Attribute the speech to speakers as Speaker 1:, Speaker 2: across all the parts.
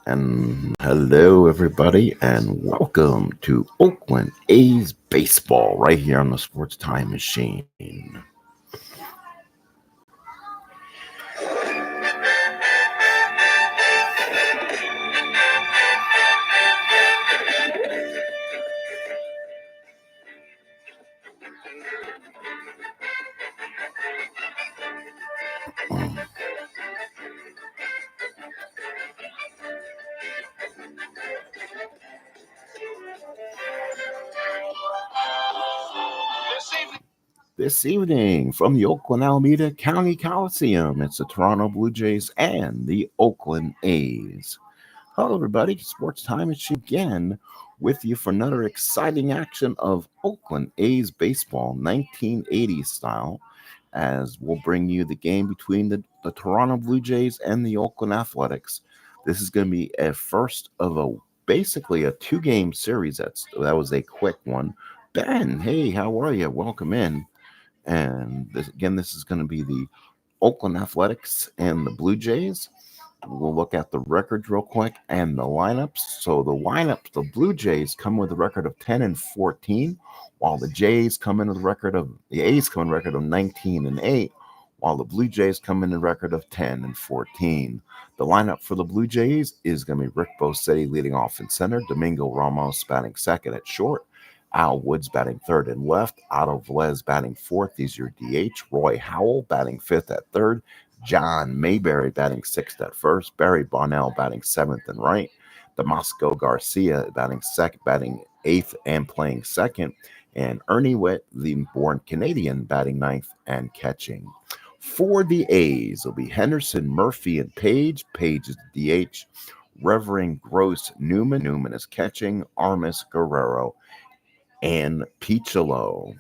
Speaker 1: And hello, everybody, and welcome to Oakland A's baseball right here on the Sports Time Machine. This evening from the Oakland Alameda County Coliseum, it's the Toronto Blue Jays and the Oakland A's. Hello, everybody. Sports Time is again with you for another exciting action of Oakland A's baseball, 1980s style, as we'll bring you the game between the Toronto Blue Jays and the Oakland Athletics. This is going to be a first of basically a two-game series. That was a quick one. Ben, hey, how are you? Welcome in. And this is going to be the Oakland Athletics and the Blue Jays. We'll look at the records real quick and the lineups. So the Blue Jays come with a record of 10-14, while the A's come in with a record of 19-8, while the Blue Jays come in a record of 10-14. The lineup for the Blue Jays is going to be Rick Bosetti leading off in center, Domingo Ramos batting second at short, Al Woods batting third and left, Otto Velez batting fourth. He's your DH. Roy Howell batting fifth at third. John Mayberry batting sixth at first. Barry Bonnell batting seventh and right. Damasco Garcia batting eighth and playing second. And Ernie Witt, the born Canadian, batting ninth and catching. For the A's, it'll be Henderson, Murphy, and Page. Page is the DH. Reverend Gross Newman. Newman is catching. Armas Guerrero and Piccolo.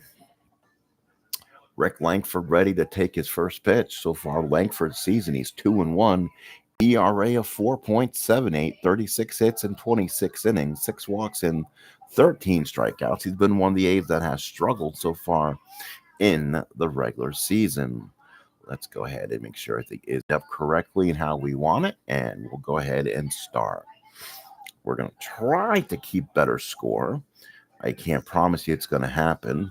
Speaker 1: Rick Lankford ready to take his first pitch. So far, Lankford's season, he's 2-1. ERA of 4.78, 36 hits in 26 innings, 6 walks and 13 strikeouts. He's been one of the A's that has struggled so far in the regular season. Let's go ahead and make sure everything is up correctly and how we want it, and we'll go ahead and start. We're going to try to keep better score. I can't promise you it's going to happen.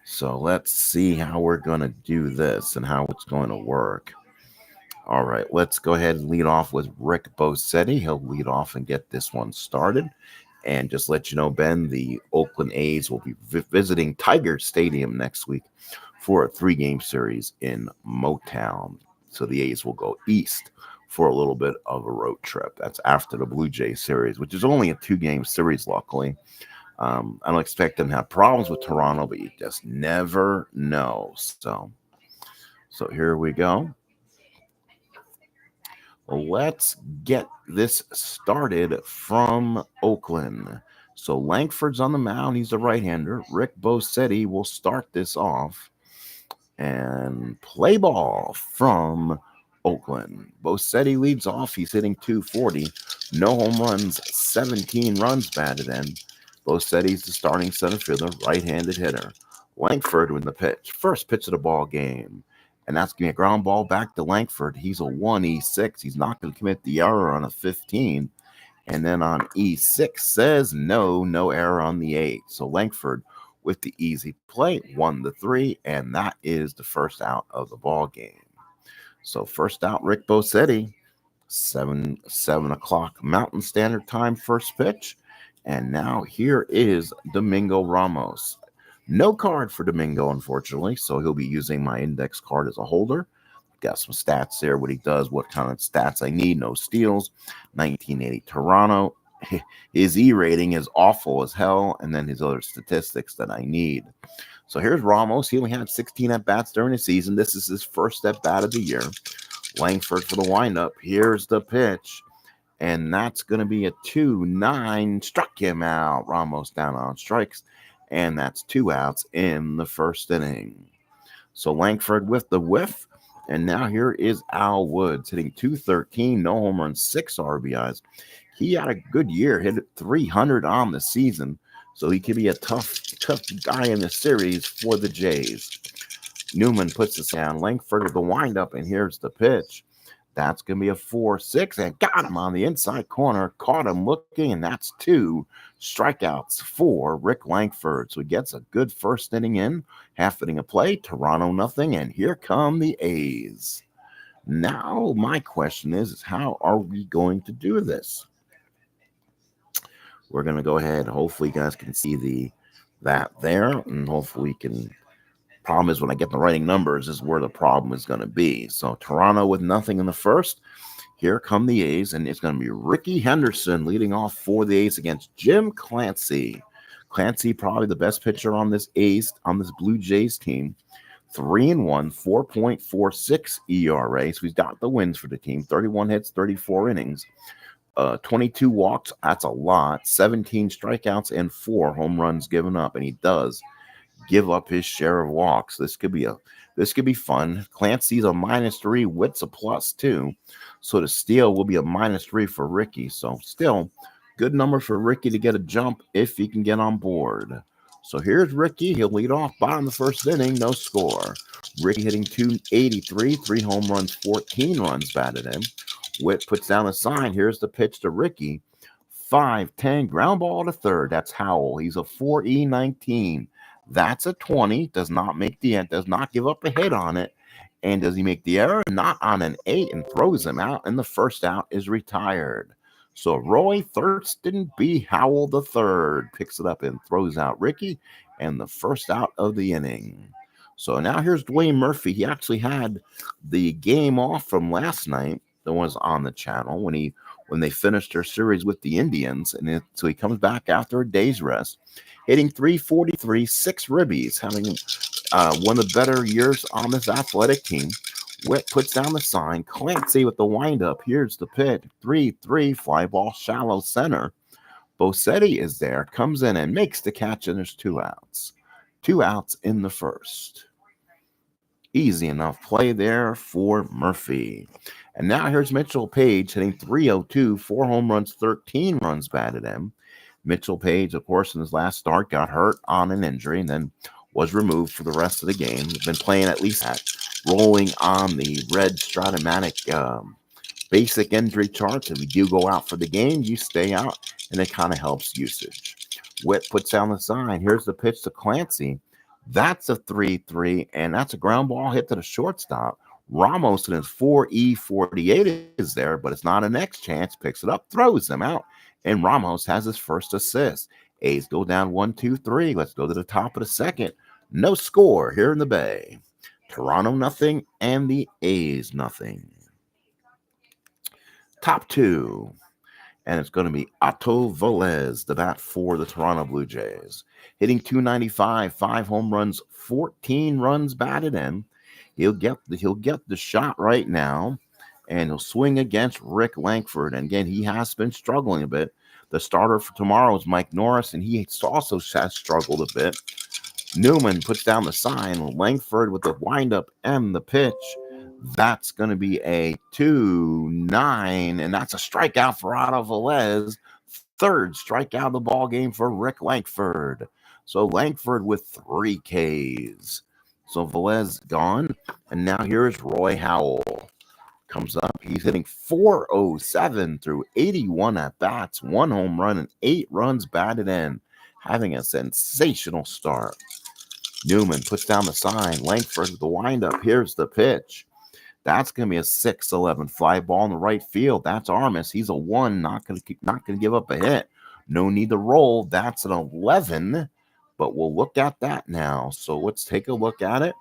Speaker 1: So let's see how we're going to do this and how it's going to work. All right, let's go ahead and lead off with Rick Bosetti. He'll lead off and get this one started. And just let you know, Ben, the Oakland A's will be visiting Tiger Stadium next week for a 3-game series in Motown. So the A's will go east for a little bit of a road trip. That's after the Blue Jays series, which is only a 2-game series, luckily. I don't expect them to have problems with Toronto, but you just never know. So here we go. Let's get this started from Oakland. So Lankford's on the mound. He's the right-hander. Rick Bosetti will start this off. And play ball from Oakland. Bosetti leads off. He's hitting .240. No home runs, 17 runs batted in. Bosetti's the starting center fielder, right-handed hitter. Lankford with the pitch. First pitch of the ball game. And that's going to be a ground ball back to Lankford. He's a 1-E6. He's not going to commit the error on a 15. And then on E6 says no error on the 8. So Lankford with the easy play, 1-3, and that is the first out of the ball game. So first out, Rick Bosetti, 7 o'clock Mountain Standard Time, first pitch. And now here is Domingo Ramos. No card for Domingo, unfortunately, so he'll be using my index card as a holder. Got some stats there, what he does, what kind of stats I need. No steals, 1980 Toronto. His E rating is awful as hell, and then his other statistics that I need. So here's Ramos. He only had 16 at-bats during the season. This is his first at-bat of the year. Langford for the windup. Here's the pitch. And that's going to be a 2-9. Struck him out. Ramos down on strikes. And that's 2 outs in the first inning. So Lankford with the whiff. And now here is Al Woods hitting .213. No home runs, 6 RBIs. He had a good year. Hit 300 on the season. So he could be a tough guy in the series for the Jays. Newman puts this down. Lankford with the windup. And here's the pitch. That's going to be a 4-6, and got him on the inside corner. Caught him looking, and that's 2 strikeouts for Rick Lankford. So he gets a good first inning in, half inning of play. Toronto nothing, and here come the A's. Now my question is how are we going to do this? We're going to go ahead. Hopefully you guys can see that there, and hopefully we can. Problem is when I get the writing numbers is where the problem is going to be. So Toronto with nothing in the first. Here come the A's, and it's going to be Ricky Henderson leading off for the A's against Jim Clancy. Clancy probably the best pitcher on this Blue Jays team. 3-1, 4.46 ERA. So he's got the wins for the team. 31 hits, 34 innings. 22 walks, that's a lot. 17 strikeouts and 4 home runs given up, and he does give up his share of walks. This could be fun. Clancy's a -3, Witt's a +2. So the steal will be a -3 for Ricky. So still good number for Ricky to get a jump if he can get on board. So here's Ricky. He'll lead off bottom of the first inning, no score. Ricky hitting .283, 3 home runs, 14 runs batted in. Witt puts down a sign. Here's the pitch to Ricky. 5-10, ground ball to third. That's Howell. He's a 4E19. That's a 20. Does not give up a hit on it. And does he make the error? Not on an 8, and throws him out. And the first out is retired. So Roy Thurston B. Howell III picks it up and throws out Ricky, and the first out of the inning. So now here's Dwayne Murphy. He actually had the game off from last night that was on the channel when they finished their series with the Indians, and so he comes back after a day's rest, hitting .343, 6 ribbies, having one of the better years on this athletic team. Witt puts down the sign. Clancy with the windup. Here's the pitch. 3-3, fly ball, shallow center. Bosetti is there, comes in and makes the catch, and there's 2 outs. 2 outs in the first. Easy enough play there for Murphy. And now here's Mitchell Page hitting .302, 4 home runs, 13 runs batted in. Mitchell Page, of course, in his last start, got hurt on an injury and then was removed for the rest of the game. He's been playing at least that, rolling on the red Stratomatic basic injury charts. If you do go out for the game, you stay out, and it kind of helps usage. Witt puts down the sign. Here's the pitch to Clancy. That's a 3-3, and that's a ground ball hit to the shortstop. Ramos in his 4E48 is there, but it's not a next chance. Picks it up, throws him out, and Ramos has his first assist. A's go down 1-2-3. Let's go to the top of the second. No score here in the Bay. Toronto nothing, and the A's nothing. Top 2. And it's going to be Otto Velez, the bat for the Toronto Blue Jays. Hitting .295, 5 home runs, 14 runs batted in. He'll get the shot right now, and he'll swing against Rick Lankford. And again, he has been struggling a bit. The starter for tomorrow is Mike Norris, and he also has struggled a bit. Newman puts down the sign. Lankford with the windup and the pitch. That's going to be a 2-9, and that's a strikeout for Otto Velez. 3rd strikeout of the ball game for Rick Lankford. So Lankford with 3 Ks. So Velez gone, and now here's Roy Howell. Comes up, he's hitting .407 through 81 at-bats, 1 home run, and 8 runs batted in, having a sensational start. Newman puts down the sign. Lankford with the windup. Here's the pitch. That's going to be a 6-11 fly ball in the right field. That's Armas. He's a 1, not going to give up a hit. No need to roll. That's an 11, but we'll look at that now. So let's take a look at it.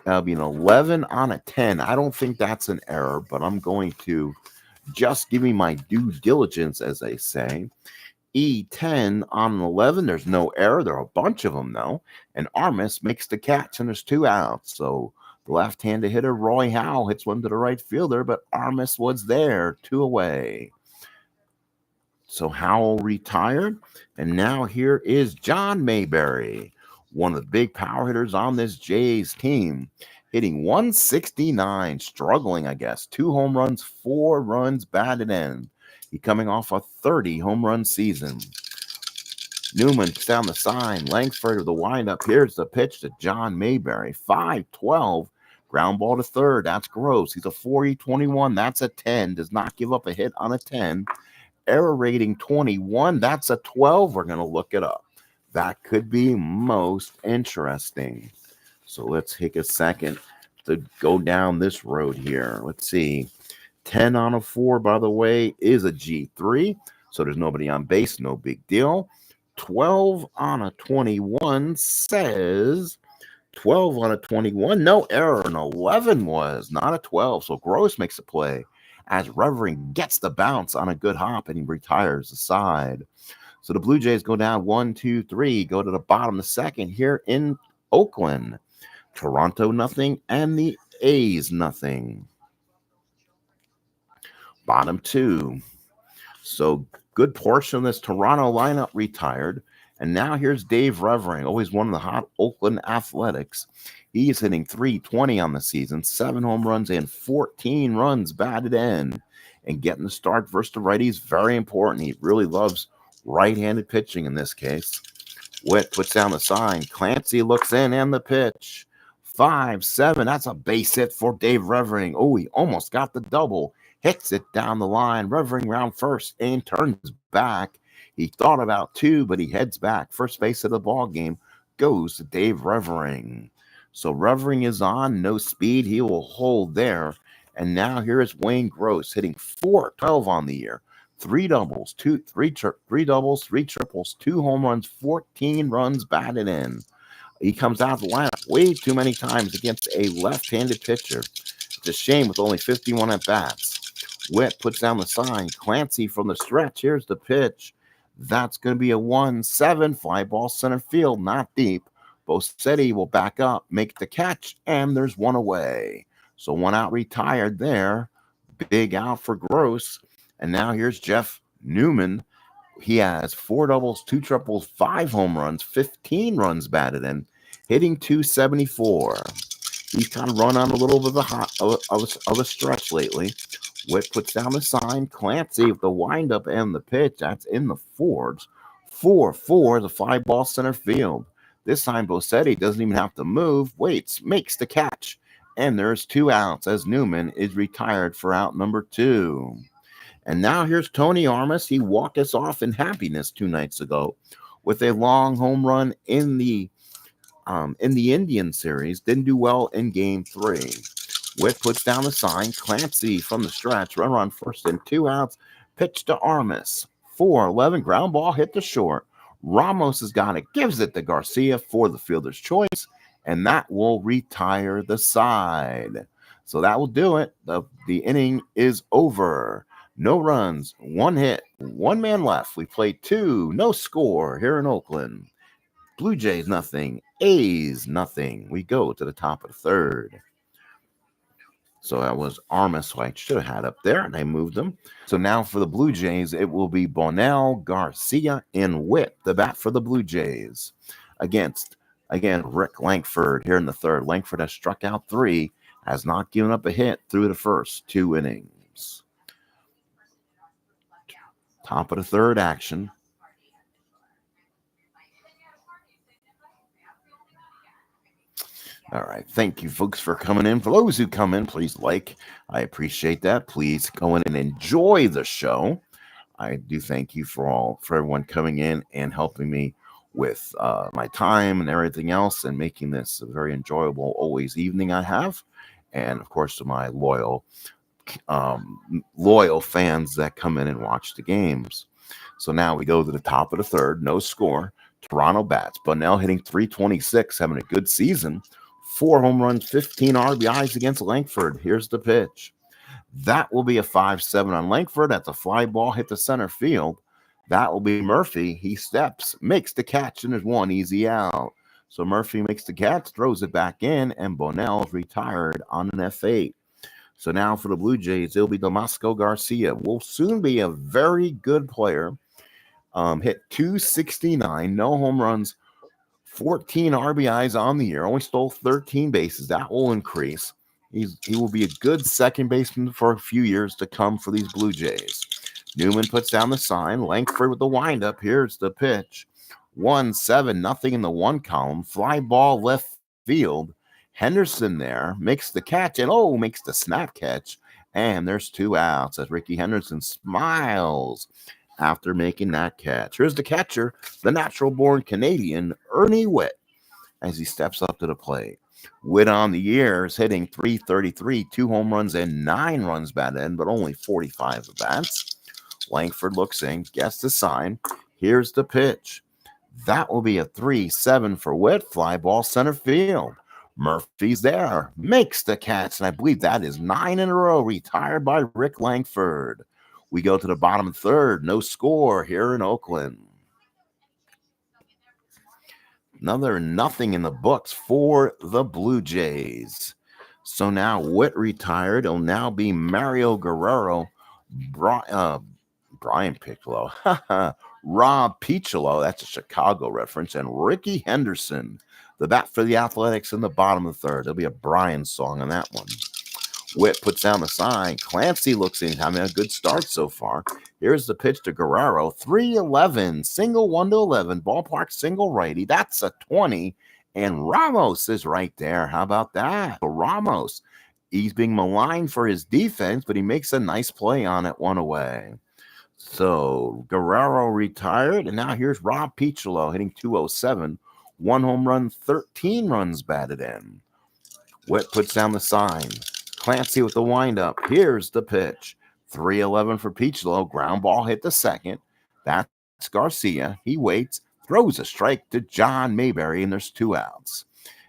Speaker 1: That'll be an 11 on a 10. I don't think that's an error, but I'm going to just give me my due diligence, as they say. E10 on an 11. There's no error. There are a bunch of them, though. And Armas makes the catch, and there's 2 outs. So the left-handed hitter, Roy Howell, hits one to the right fielder, but Armas was there, 2 away. So Howell retired, and now here is John Mayberry, one of the big power hitters on this Jays team, hitting .169, struggling, I guess. 2 home runs, 4 runs batted in. He coming off a 30 home run season. Newman puts down the sign. Lankford with the windup. Here's the pitch to John Mayberry. 5-12. Ground ball to third. That's gross. He's a 4.21. That's a 10. Does not give up a hit on a 10. Error rating 21. That's a 12. We're going to look it up. That could be most interesting. So let's take a second to go down this road here. Let's see. 10 on a 4, by the way, is a G3. So there's nobody on base. No big deal. 12 on a 21 says 12 on a 21. No error. An 11 was not a 12. So Gross makes a play as Revering gets the bounce on a good hop and he retires the side. So the Blue Jays go down 1, 2, 3, go to the bottom of the second here in Oakland. Toronto nothing and the A's nothing. Bottom 2. So good portion of this Toronto lineup retired. And now here's Dave Revering, always one of the hot Oakland Athletics. He is hitting .320 on the season, 7 home runs and 14 runs batted in. And getting the start versus the righty is very important. He really loves right-handed pitching in this case. Witt puts down the sign. Clancy looks in and the pitch. 5-7. That's a base hit for Dave Revering. Oh, he almost got the double. Hits it down the line. Revering round first and turns back. He thought about 2, but he heads back. First base of the ball game goes to Dave Revering. So Revering is on. No speed. He will hold there. And now here is Wayne Gross hitting .412 on the year. 3 doubles, 3 doubles, 3 triples, 2 home runs, 14 runs batted in. He comes out of the lineup way too many times against a left-handed pitcher. It's a shame with only 51 at-bats. Witt puts down the sign. Clancy from the stretch. Here's the pitch. That's going to be a 1-7 fly ball center field, not deep. Bosetti will back up, make the catch, and there's one away. So 1 out retired there. Big out for Gross. And now here's Jeff Newman. He has 4 doubles, 2 triples, 5 home runs, 15 runs batted in, hitting .274. He's kind of run on a little bit of a stretch lately. Witt puts down the sign. Clancy with the windup and the pitch. That's in the fours. 4-4, the fly ball center field. This time Bosetti doesn't even have to move. Waits, makes the catch. And there's 2 outs as Newman is retired for out number 2. And now here's Tony Armas. He walked us off in happiness 2 nights ago with a long home run in the Indian series. Didn't do well in game 3. Witt puts down the sign. Clancy from the stretch. Runner on first and 2 outs. Pitch to Armas. 4-11. Ground ball hit the short. Ramos has got it. Gives it to Garcia for the fielder's choice. And that will retire the side. So that will do it. The inning is over. No runs, 1 hit, 1 man left. We played 2, no score here in Oakland. Blue Jays nothing, A's nothing. We go to the top of the 3rd. So that was Armas, who I should have had up there, and I moved them. So now for the Blue Jays, it will be Bonnell, Garcia, and Witt, the bat for the Blue Jays. Against, again, Rick Lankford here in the 3rd. Lankford has struck out 3, has not given up a hit through the first 2 innings. Top of the 3rd action. All right. Thank you, folks, for coming in. For those who come in, please like. I appreciate that. Please go in and enjoy the show. I do thank you for everyone coming in and helping me with my time and everything else and making this a very enjoyable always evening I have. And, of course, to my loyal fans that come in and watch the games. So now we go to the top of the 3rd. No score. Toronto bats. Bunnell hitting .326, having a good season. 4 home runs, 15 RBIs against Lankford. Here's the pitch. That will be a 5-7 on Lankford. That's a fly ball hit to center field. That will be Murphy. He steps, makes the catch, and there's 1 easy out. So Murphy makes the catch, throws it back in, and Bonnell is retired on an F8. So now for the Blue Jays, it'll be Damasco Garcia. Will soon be a very good player. Hit .269, no home runs, 14 RBIs on the year. Only stole 13 bases. That will increase. He will be a good second baseman for a few years to come for these Blue Jays. Newman puts down the sign. Lankford with the windup. Here's the pitch. 1-7, nothing in the 1 column. Fly ball left field. Henderson there makes the catch and makes the snap catch. And there's 2 outs as Ricky Henderson smiles after making that catch. Here's the catcher, the natural-born Canadian, Ernie Witt, as he steps up to the plate. Witt on the year is hitting .333, 2 home runs and 9 runs batted in, but only 45 at-bats. Lankford looks in, gets the sign. Here's the pitch. That will be a 3-7 for Witt. Fly ball center field. Murphy's there, makes the catch, and I believe that is 9 in a row, retired by Rick Lankford. We go to the bottom third, no score here in Oakland. Another nothing in the books for the Blue Jays. So now Witt retired. It'll now be Mario Guerrero, Brian Piccolo, Rob Piccolo, that's a Chicago reference, and Ricky Henderson, the bat for the Athletics in the bottom of the third. There'll be a Brian song on that one. Witt puts down the sign. Clancy looks in, having a good start so far. Here's the pitch to Guerrero. 3-11, single 1-11, ballpark single righty. That's a 20. And Ramos is right there. How about that? So Ramos, he's being maligned for his defense, but he makes a nice play on it, 1 away. So Guerrero retired, and now here's Rob Piccolo hitting .207. 1 home run, 13 runs batted in. Witt puts down the sign. Clancy with the windup. Here's the pitch. 3-11 for Piccolo. Ground ball hit the second. That's Garcia. He waits, throws a strike to John Mayberry, and there's 2 outs.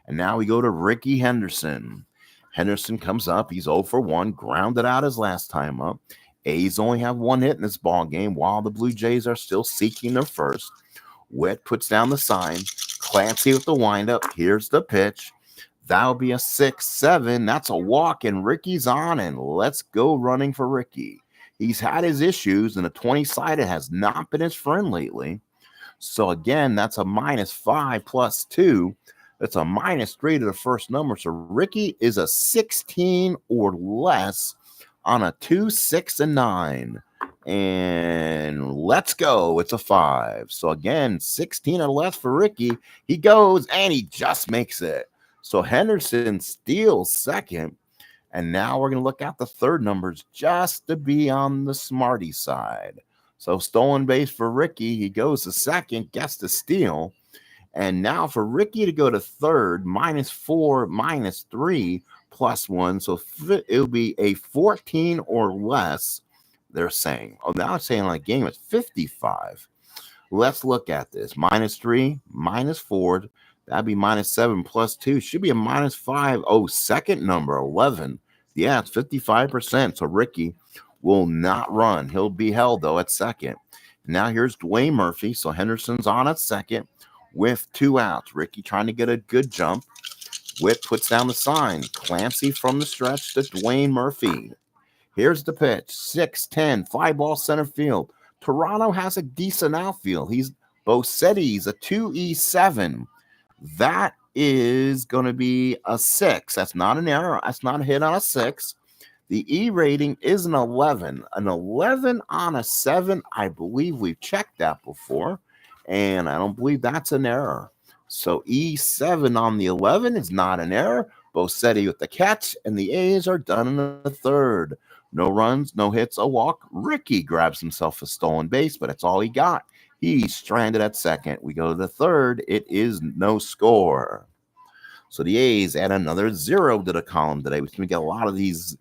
Speaker 1: And now we go to Ricky Henderson. Henderson comes up. He's 0 for 1, grounded out his last time up. A's only have 1 hit in this ball game, while the Blue Jays are still seeking their first. Witt puts down the sign. Clancy with the windup. Here's the pitch. That'll be a 6-7. That's a walk, and Ricky's on, and let's go running for Ricky. He's had his issues, and a 20-sided has not been his friend lately. So, again, that's a -5 plus 2. That's a -3 to the first number. So, Ricky is a 16 or less on a 2, 6, and 9. And let's go. It's a 5. So, again, 16 or less for Ricky. He goes, and he just makes it. So Henderson steals second, and now we're going to look at the third numbers just to be on the smarty side. So stolen base for Ricky. He goes to second, gets the steal, and now for Ricky to go to third, -4, -3, +1. So it'll be a 14 or less, they're saying. Oh, now it's saying on a game it's 55. Let's look at this. -3, -4. That'd be -7 plus 2. Should be a -5. Oh, second number, 11. Yeah, it's 55%. So Ricky will not run. He'll be held, though, at second. Now here's Dwayne Murphy. So Henderson's on at second with 2 outs. Ricky trying to get a good jump. Witt puts down the sign. Clancy from the stretch to Dwayne Murphy. Here's the pitch. 6-10, fly ball center field. Toronto has a decent outfield. Bossetti's a 2E7. That is going to be a 6. That's not an error. That's not a hit on a 6. The E rating is an 11. An 11 on a 7, I believe we've checked that before, and I don't believe that's an error. So E7 on the 11 is not an error. Bossetti with the catch, and the A's are done in the third. No runs, no hits, a walk. Ricky grabs himself a stolen base, but that's all he got. He's stranded at second. We go to the third. It is no score. So the A's add another 0 to the column today. We're going to get a lot of these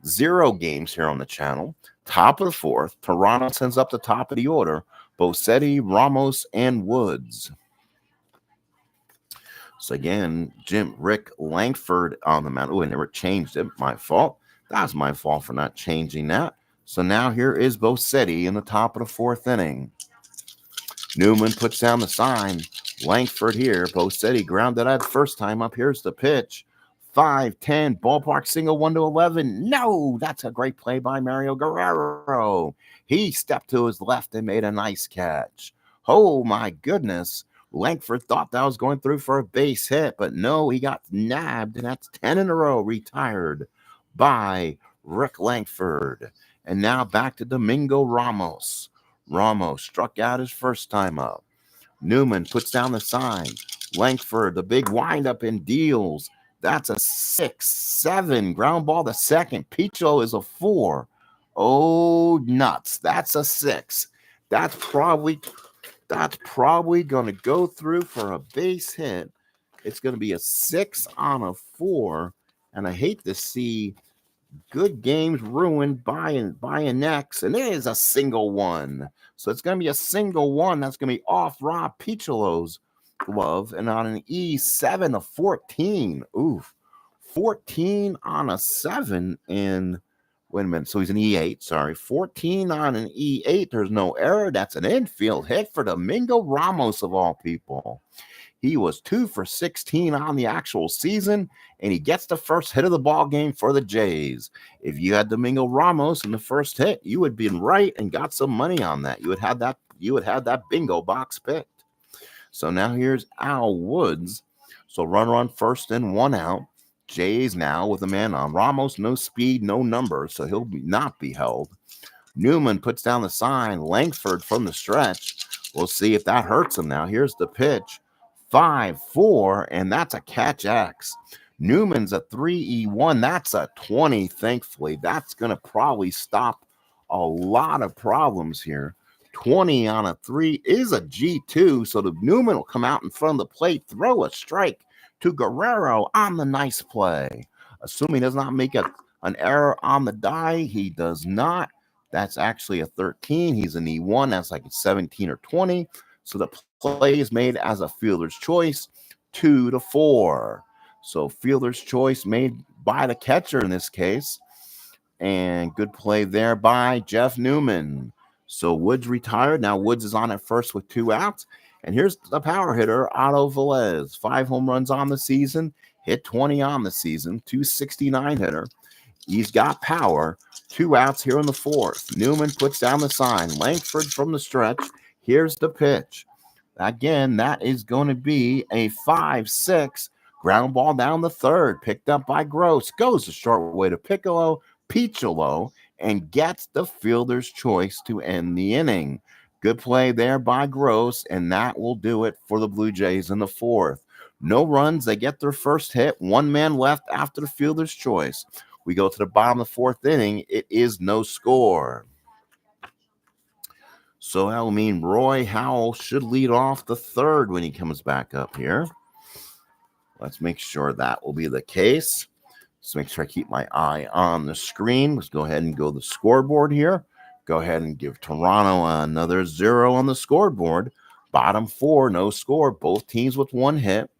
Speaker 1: 0 games here on the channel. Top of the fourth. Toronto sends up the top of the order. Bossetti, Ramos, and Woods. So again, Rick Lankford on the mound. Oh, I never changed it. My fault. That was my fault for not changing that. So now here is Bossetti in the top of the 4th inning. Newman puts down the sign. Lankford here. Bossetti grounded out first time up. Here's the pitch. 5-10, ballpark single 1-11. No, that's a great play by Mario Guerrero. He stepped to his left and made a nice catch. Oh, my goodness. Lankford thought that was going through for a base hit, but no, he got nabbed, and that's 10 in a row retired by Rick Lankford. And now back to Domingo Ramos. Ramos struck out his first time up. Newman puts down the sign. Lankford, the big windup and deals. That's a 6-7. Ground ball to second. Picho is a 4. Oh, nuts. That's a 6. That's probably going to go through for a base hit. It's going to be a 6 on a 4. And I hate to see good games ruined by an X. And it is a single one. So it's going to be a single one. That's going to be off Rob Picholo's glove. And on an E7 of 14. Oof. 14 on a 7. And wait a minute. So he's an E8. Sorry. 14 on an E8. There's no error. That's an infield hit for Domingo Ramos of all people. He was 2 for 16 on the actual season, and he gets the first hit of the ball game for the Jays. If you had Domingo Ramos in the first hit, you would have been right and got some money on that. You would have that bingo box picked. So now here's Al Woods. So run first and 1 out. Jays now with a man on. Ramos, no speed, no number, so he'll not be held. Newman puts down the sign. Lankford from the stretch. We'll see if that hurts him now. Here's the pitch. 5-4, and that's a catch X. Newman's a 3-E1. That's a 20, thankfully. That's going to probably stop a lot of problems here. 20 on a 3 is a G2, so the Newman will come out in front of the plate, throw a strike to Guerrero on the nice play. Assuming he does not make an error on the die, he does not. That's actually a 13. He's an E1. That's like a 17 or 20. So the play is made as a fielder's choice, 2-4. So fielder's choice made by the catcher in this case. And good play there by Jeff Newman. So Woods retired. Now Woods is on at first with 2 outs. And here's the power hitter, Otto Velez. 5 home runs on the season, hit 20 on the season, 269 hitter. He's got power. 2 outs here in the 4th. Newman puts down the sign. Lankford from the stretch. Here's the pitch. Again, that is going to be a 5-6. Ground ball down the 3rd. Picked up by Gross. Goes the short way to Picholo, and gets the fielder's choice to end the inning. Good play there by Gross, and that will do it for the Blue Jays in the 4th. No runs. They get their first hit. 1 man left after the fielder's choice. We go to the bottom of the 4th inning. It is no score. So that will mean Roy Howell should lead off the 3rd when he comes back up here. Let's make sure that will be the case. Let's make sure I keep my eye on the screen. Let's go ahead and go to the scoreboard here. Go ahead and give Toronto another 0 on the scoreboard. Bottom 4, no score. Both teams with 1 hit.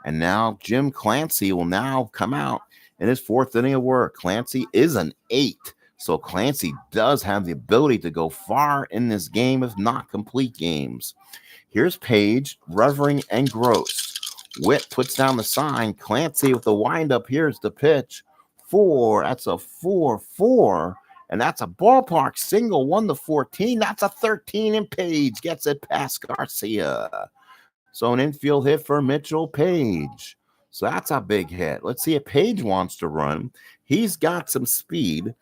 Speaker 1: And now Jim Clancy will now come out in his 4th inning of work. Clancy is an 8. So Clancy does have the ability to go far in this game, if not complete games. Here's Page, Revering, and Gross. Witt puts down the sign. Clancy with the windup. Here's the pitch. 4. That's a 4-4. And that's a ballpark single, 1-14. That's a 13, and Page gets it past Garcia. So an infield hit for Mitchell Page. So that's a big hit. Let's see if Page wants to run. He's got some speed.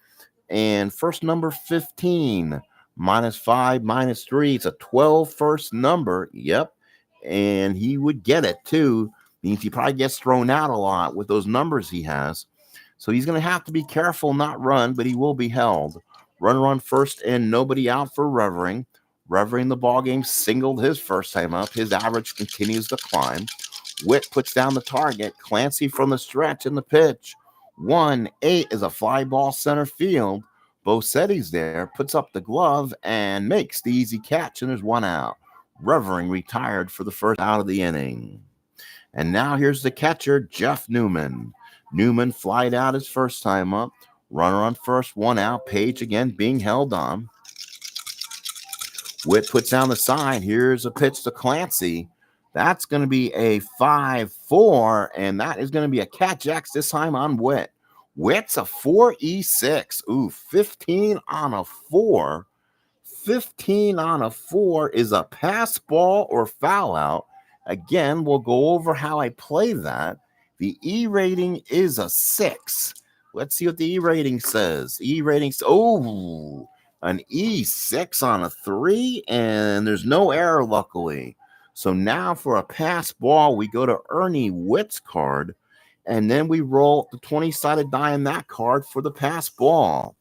Speaker 1: And first number 15, -5, -3. It's a 12 first number. Yep. And he would get it too. Means he probably gets thrown out a lot with those numbers he has. So he's going to have to be careful not run, but he will be held. Runner on first and nobody out for Revering. Revering the ball game singled his first time up. His average continues to climb. Witt puts down the target. Clancy from the stretch in the pitch. 1-8 is a fly ball center field. Bossetti's there, puts up the glove, and makes the easy catch, and there's 1 out. Revering retired for the first out of the inning. And now here's the catcher, Jeff Newman. Newman flied out his first time up. Runner on first, 1 out. Page again being held on. Witt puts down the sign. Here's a pitch to Clancy. That's going to be a 5-4, and that is going to be a catch X this time on Witt. Witt's a 4-E6. Ooh, 15 on a 4. 15 on a 4 is a pass ball or foul out. Again, we'll go over how I play that. The E rating is a 6. Let's see what the E rating says. E rating, an E6 on a 3, and there's no error, luckily. So now for a pass ball, we go to Ernie Witt's card. And then we roll the 20-sided die in that card for the pass ball.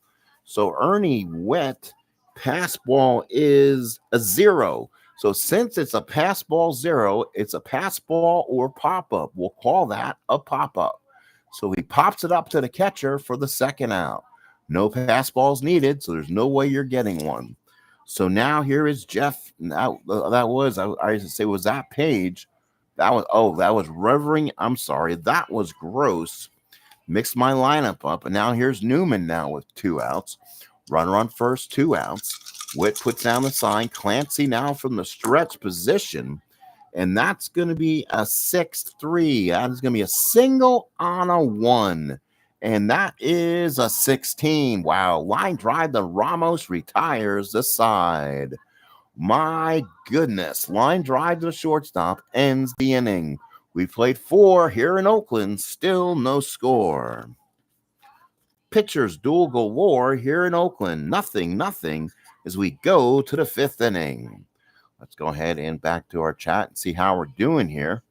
Speaker 1: So Ernie Wet, pass ball is a 0. So since it's a pass ball 0, it's a pass ball or pop-up. We'll call that a pop-up. So he pops it up to the catcher for the second out. No pass balls needed, so there's no way you're getting one. So now here is Jeff. That was, I used to say, was that Page? That was Revering. I'm sorry, that was Gross. Mixed my lineup up, and now here's Newman now with 2 outs. Runner on first, 2 outs. Witt puts down the sign. Clancy now from the stretch position, and that's going to be a 6-3. That is going to be a single on a 1, and that is a 16. Wow, line drive to Ramos, retires the side. My goodness, line drive to the shortstop ends the inning. We played 4 here in Oakland, still no score. Pitchers duel galore here in Oakland, nothing, as we go to the 5th inning. Let's go ahead and back to our chat and see how we're doing here.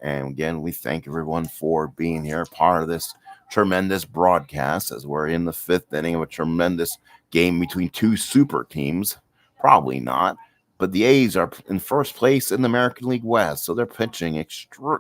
Speaker 1: And again, we thank everyone for being here, part of this tremendous broadcast, as we're in the 5th inning of a tremendous game between 2 super teams. Probably not, but the A's are in first place in the American League West, so they're pitching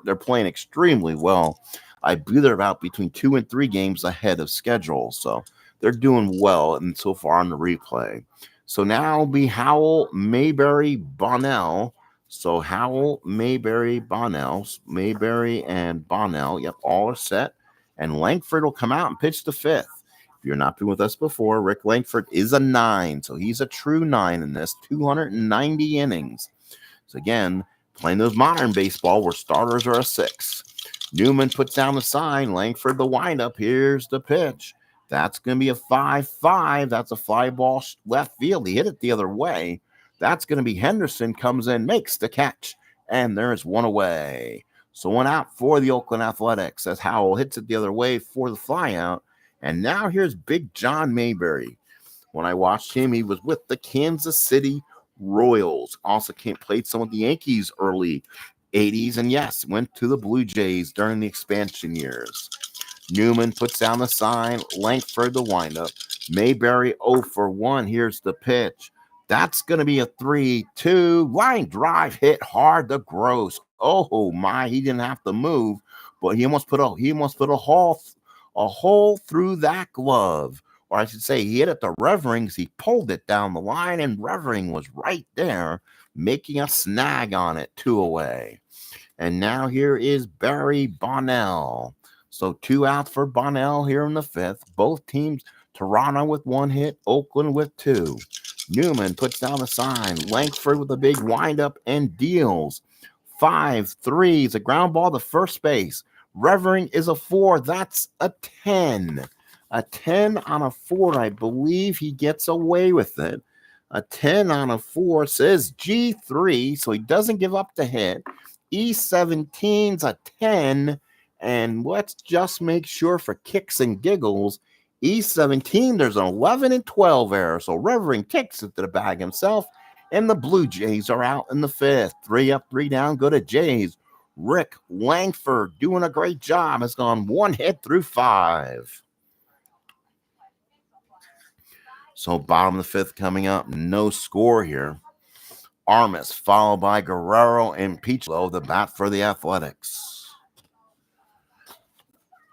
Speaker 1: they're playing extremely well. I believe they're about between 2 and 3 games ahead of schedule, so they're doing well, and so far on the replay. So now it'll be Howell, Mayberry, Bonnell. So Howell, Mayberry, Bonnell, Mayberry and Bonnell, yep, all are set. And Lankford will come out and pitch the 5th. If you're not been with us before, Rick Lankford is a 9, so he's a true 9 in this, 290 innings. So again, playing those modern baseball where starters are a 6. Newman puts down the sign, Lankford the windup, here's the pitch. That's going to be a 5-5. That's a fly ball left field. He hit it the other way. That's going to be Henderson, comes in, makes the catch, and there's 1 away. So 1 out for the Oakland Athletics as Howell hits it the other way for the flyout. And now here's Big John Mayberry. When I watched him, he was with the Kansas City Royals. Also played some of the Yankees early 80s, and yes, went to the Blue Jays during the expansion years. Newman puts down the sign, Lankford the windup. Mayberry 0 for 1. Here's the pitch. That's going to be a 3-2. Line drive hit hard to Gross. Oh my, he didn't have to move, but he almost put a hole through that glove. Or I should say, he hit it to Reverings. He pulled it down the line, and Revering was right there, making a snag on it, 2 away. And now here is Barry Bonnell. So 2 outs for Bonnell here in the 5th. Both teams, Toronto with 1 hit, Oakland with 2. Newman puts down the sign. Lankford with a big windup and deals. 5-3. It's a ground ball to first base. Revering is a 4. That's a 10. A 10 on a 4. I believe he gets away with it. A 10 on a 4 says G3, so he doesn't give up the hit. E17's a 10. And let's just make sure for kicks and giggles, E17, there's an 11 and 12 error. So Revering takes it to the bag himself, and the Blue Jays are out in the 5th. 3 up, 3 down, go to Jays. Rick Lankford doing a great job. Has gone 1 hit through 5. So bottom of the 5th coming up, no score here. Armas followed by Guerrero and Peachlow, the bat for the Athletics.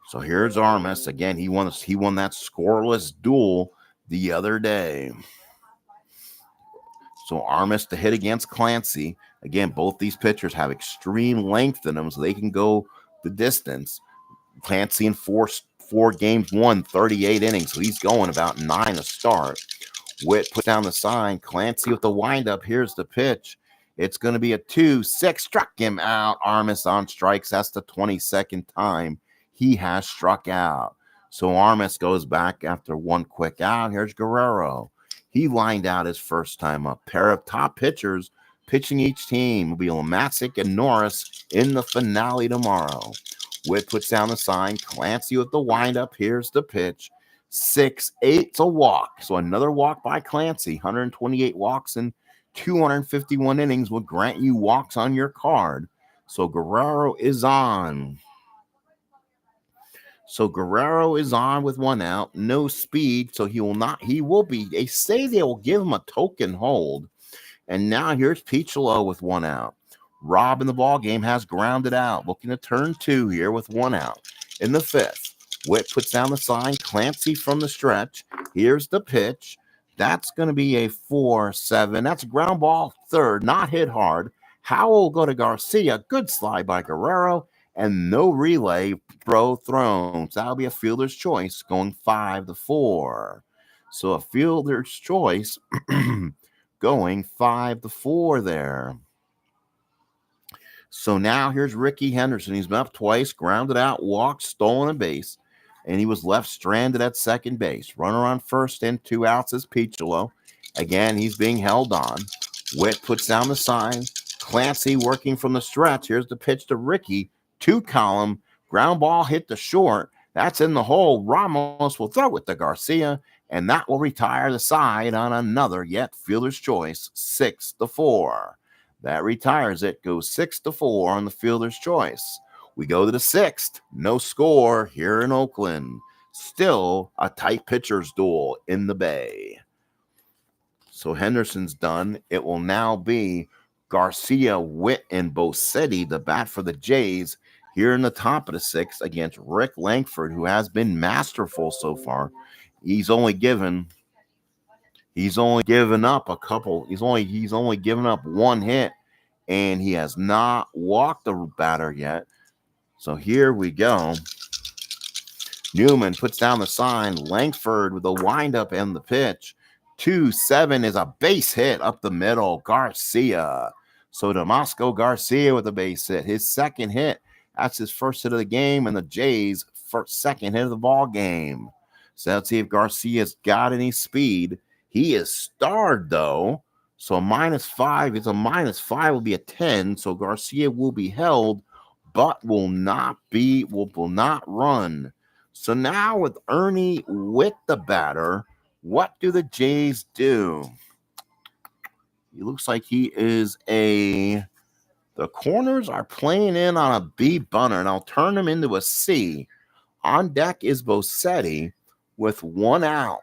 Speaker 1: So here's Armas. Again, he won that scoreless duel the other day. So Armas to hit against Clancy. Again, both these pitchers have extreme length in them, so they can go the distance. Clancy in four games, 38 innings, so he's going about 9 a start. Witt put down the sign. Clancy with the windup. Here's the pitch. It's going to be a 2-6. Struck him out. Armas on strikes. That's the 22nd time he has struck out. So Armas goes back after 1 quick out. Here's Guerrero. He lined out his first time up. Pair of top pitchers pitching each team will be Lamassic and Norris in the finale tomorrow. Witt puts down the sign. Clancy with the windup. Here's the pitch. 6-8's a walk. So another walk by Clancy. 128 walks in 251 innings will grant you walks on your card. So Guerrero is on. So Guerrero is on with 1 out, no speed, so he will be, they say they will give him a token hold. And now here's Piccolo with 1 out. Rob in the ball game has grounded out, looking to turn 2 here with 1 out. In the 5th, Witt puts down the sign. Clancy from the stretch. Here's the pitch. That's going to be a 4-7. That's a ground ball third, not hit hard. Howell will go to Garcia. Good slide by Guerrero, and no relay throw thrown. So that'll be a fielder's choice going 5-4. So a fielder's choice going 5-4 there. So now here's Ricky Henderson. He's been up twice, grounded out, walked, stolen a base, and he was left stranded at second base. Runner on first and 2 outs is Piccolo. Again, he's being held on. Witt puts down the sign. Clancy working from the stretch. Here's the pitch to Ricky. 2-column. Ground ball hit the short. That's in the hole. Ramos will throw it to Garcia, and that will retire the side on another yet fielder's choice, 6-4. That retires it, goes 6-4 on the fielder's choice. We go to the 6th. No score here in Oakland. Still a tight pitcher's duel in the Bay. So Henderson's done. It will now be Garcia, Witt, and Bosetti, the bat for the Jays, here in the top of the 6th against Rick Lankford, who has been masterful so far. He's only given up a couple. He's only given up 1 hit, and he has not walked the batter yet. So here we go. Newman puts down the sign. Lankford with the windup and the pitch. 2-7 is a base hit up the middle. Garcia. So Damasco Garcia with a base hit. His second hit. That's his first hit of the game, and the Jays' second hit of the ball game. So let's see if Garcia's got any speed. He is starred, though. So -5 is a -5 will be a 10. So Garcia will be held, but will not run. So now with Ernie with the batter, what do the Jays do? He looks like he is the corners are playing in on a B bunter, and I'll turn him into a C. On deck is Bosetti with 1 out.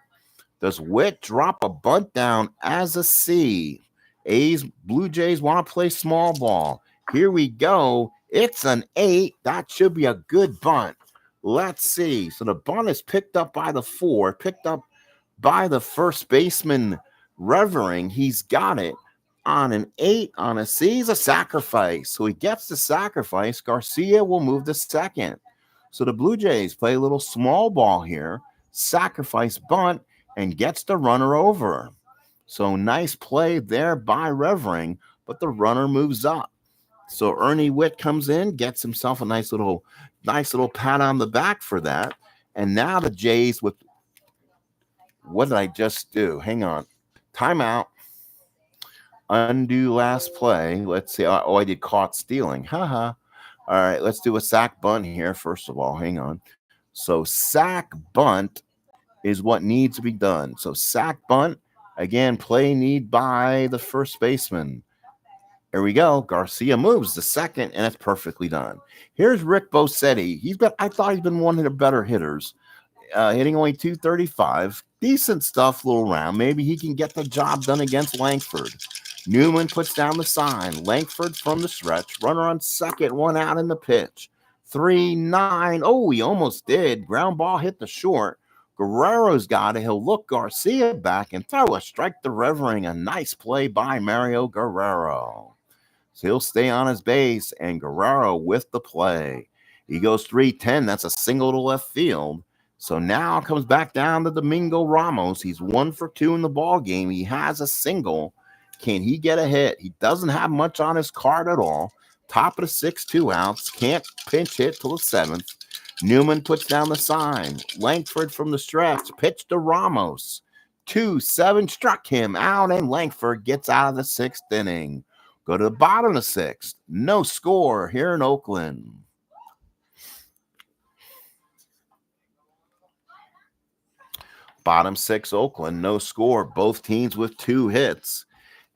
Speaker 1: Does Witt drop a bunt down as a C? Blue Jays want to play small ball. Here we go. It's an 8. That should be a good bunt. Let's see. So the bunt is picked up by the 4, picked up by the first baseman Revering. He's got it on an 8 on a C. He's a sacrifice. So he gets the sacrifice. Garcia will move to second. So the Blue Jays play a little small ball here. Sacrifice bunt and gets the runner over. So nice play there by Revering, but the runner moves up. So Ernie Witt comes in, gets himself a nice little pat on the back for that. And now the Jays with, what did I just do? Hang on. Timeout. Undo last play. Let's see. Oh, I did caught stealing. Haha. All right, let's do a sack bunt here, first of all. Hang on. So sack bunt is what needs to be done. So sack bunt, again, play need by the first baseman. Here we go. Garcia moves to second, and it's perfectly done. Here's Rick Bosetti. I thought he's been one of the better hitters, hitting only 235. Decent stuff, little round. Maybe he can get the job done against Lankford. Newman puts down the sign. Lankford from the stretch. Runner on second, 1 out in the pitch. 3-9. Oh, he almost did. Ground ball hit the short. Guerrero's got it. He'll look Garcia back and throw a strike to Revering. A nice play by Mario Guerrero. So he'll stay on his base, and Guerrero with the play. He goes 3-10. That's a single to left field. So now it comes back down to Domingo Ramos. He's 1 for 2 in the ball game. He has a single. Can he get a hit? He doesn't have much on his card at all. Top of the 6, 2 outs. Can't pinch hit till the 7th. Newman puts down the sign. Lankford from the stretch. Pitch to Ramos. 2-7 struck him out, and Lankford gets out of the 6th inning. Go to the bottom of the 6th. No score here in Oakland. Bottom 6, Oakland. No score. Both teams with 2 hits.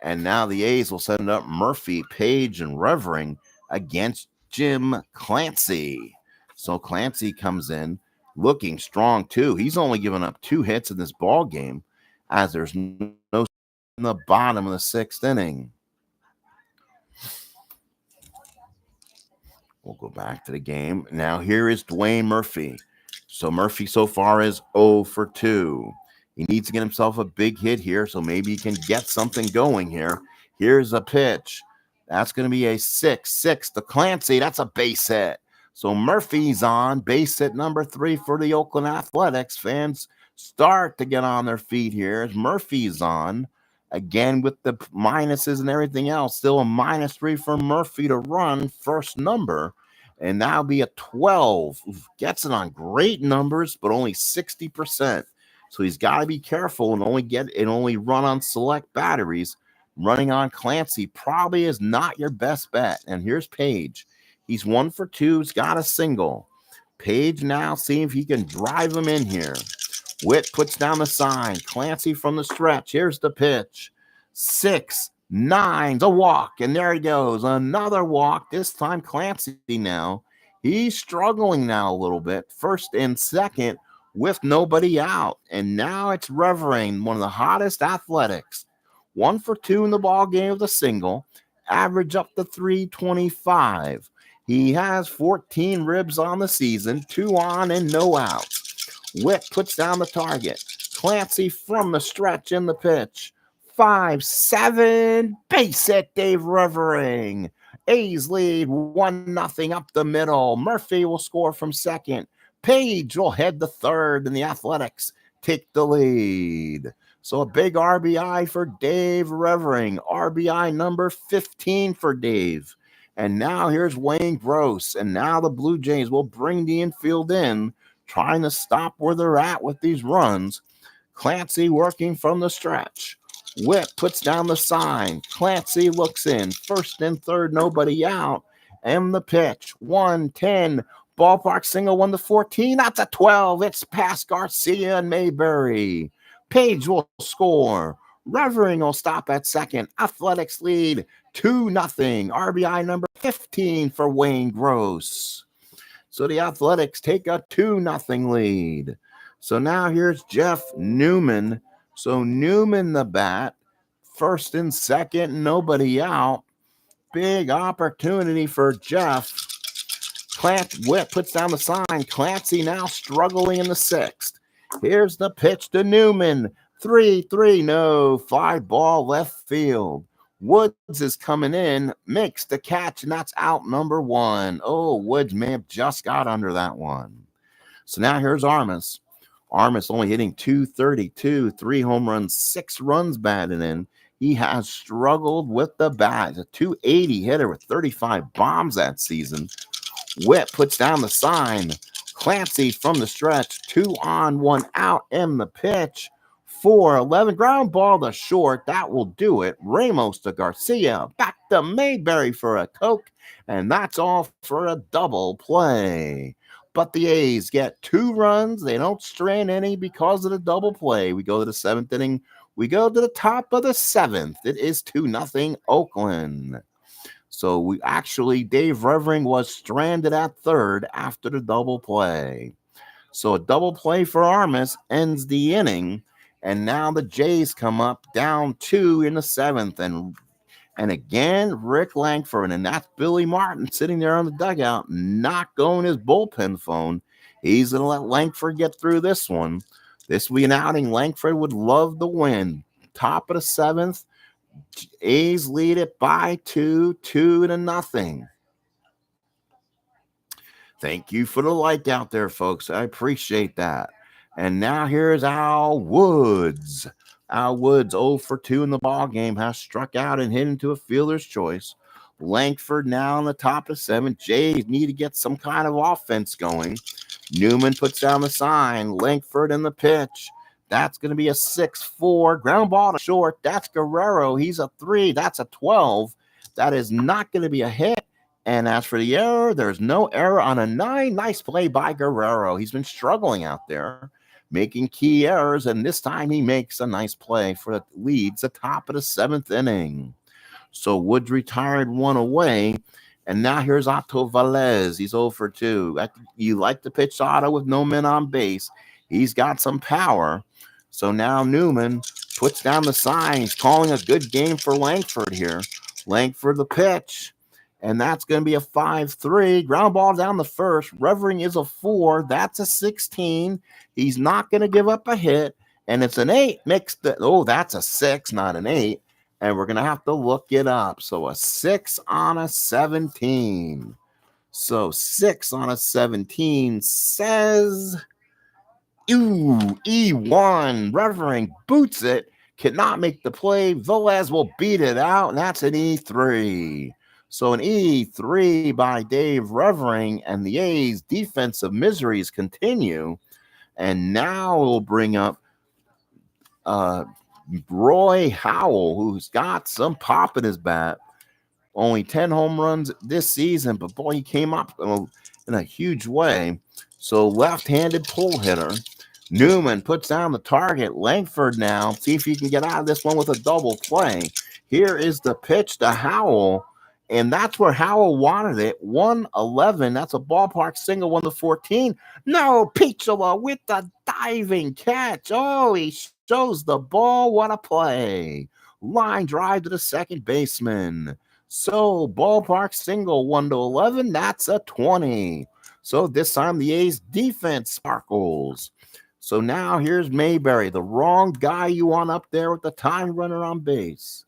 Speaker 1: And now the A's will send up Murphy, Page, and Revering against Jim Clancy. So Clancy comes in. looking strong too. He's only given up 2 hits in this ball game, as there's no in the bottom of the 6th inning. We'll go back to the game. Now here is Dwayne Murphy. So Murphy so far is 0 for 2. He needs to get himself a big hit here, so maybe he can get something going here. Here's a pitch. That's going to be a 6-6 to Clancy. That's a base hit. So Murphy's on base hit number 3 for the Oakland Athletics. Fans start to get on their feet here as Murphy's on. Again, with the minuses and everything else, still a -3 for Murphy to run first number. And that'll be a 12. Gets it on great numbers, but only 60%. So he's got to be careful and only run on select batteries. Running on Clancy probably is not your best bet. And here's Page. He's 1 for 2. He's got a single. Page now seeing if he can drive him in here. Witt puts down the sign. Clancy from the stretch. Here's the pitch. 6-9's a walk. And there he goes. Another walk. This time Clancy now. He's struggling now a little bit. First and second with nobody out. And now it's Revering, one of the hottest Athletics. 1 for 2 in the ball game with a single. Average up to 325. He has 14 ribs on the season. 2 on and no outs. Witt puts down the target. Clancy from the stretch in the pitch. 5-7. Base hit, Dave Revering. A's lead 1-0 up the middle. Murphy will score from second. Page will head to third, and the Athletics take the lead. So a big RBI for Dave Revering. RBI number 15 for Dave. And now here's Wayne Gross. And now the Blue Jays will bring the infield in, trying to stop where they're at with these runs. Clancy working from the stretch. Witt puts down the sign. Clancy looks in. First and third, nobody out. And the pitch. 1-10. Ballpark single 1 to 14. That's a 12. It's past Garcia and Mayberry. Page will score. Revering will stop at second. Athletics lead 2-0. RBI number 15 for Wayne Gross. So the Athletics take a 2-0 lead. So now here's Jeff Newman. So Newman the bat. First and second, nobody out. Big opportunity for Jeff. Witt puts down the sign. Clancy now struggling in the 6th. Here's the pitch to Newman. 3-3, no. Fly ball left field. Woods is coming in, makes the catch, and that's out number 1. Oh, Woods may have just got under that one. So now here's Armas. Armas only hitting .232, 3 home runs, 6 runs batted in. He has struggled with the bat. He's a .280 hitter with 35 bombs that season. Witt puts down the sign. Clancy from the stretch. 2 on, 1 out, and the pitch. 4-11. Ground ball to short. That will do it. Ramos to Garcia. Back to Mayberry for a Coke. And that's all for a double play. But the A's get 2 runs. They don't strain any because of the double play. We go to the 7th inning. We go to the top of the 7th. It is 2-0 Oakland. So Dave Revering was stranded at third after the double play. So a double play for Armas ends the inning. And now the Jays come up down 2 in the 7th. And again, Rick Lankford. And that's Billy Martin sitting there on the dugout, not going his bullpen phone. He's going to let Lankford get through this one. This will be an outing Lankford would love to win. Top of the 7th. A's lead it by 2-0. Thank you for the like out there, folks. I appreciate that. And now here's Al Woods. Al Woods, 0 for 2 in the ball game, has struck out and hit into a fielder's choice. Lankford now on the top of 7. Jays need to get some kind of offense going. Newman puts down the sign. Lankford in the pitch. That's going to be a 6-4. Ground ball to short. That's Guerrero. He's a 3. That's a 12. That is not going to be a hit. And as for the error, there's no error on a 9. Nice play by Guerrero. He's been struggling out there, making key errors, and this time he makes a nice play for the leads the top of the 7th inning. So Woods retired 1 away, And now here's Otto Velez. He's 0 for 2. You like to pitch Otto with no men on base. He's got some power. So now Newman puts down the sign. He's calling a good game for Lankford here. Lankford the pitch. And that's going to be a 5-3. Ground ball down the first. Revering is a 4. That's a 16. He's not going to give up a hit. And it's an 8 mixed. Oh, that's a 6, not an 8. And we're going to have to look it up. So a 6 on a 17. So 6 on a 17 says, ooh, E1. Revering boots it. Cannot make the play. Velez will beat it out. And that's an E3. So an E3 by Dave Revering. And the A's defensive miseries continue. And now we'll bring up Roy Howell, who's got some pop in his bat. Only 10 home runs this season, but boy, he came up in a huge way. So left-handed pull hitter. Newman puts down the target. Lankford now. See if he can get out of this one with a double play. Here is the pitch to Howell. And that's where Howell wanted it. 111. That's a ballpark single, 1-14. No, Piccolo with the diving catch. Oh, he shows the ball. What a play. Line drive to the second baseman. So ballpark single, 1-11. That's a 20. So this time the A's defense sparkles. So now here's Mayberry, the wrong guy you want up there with the tying runner on base.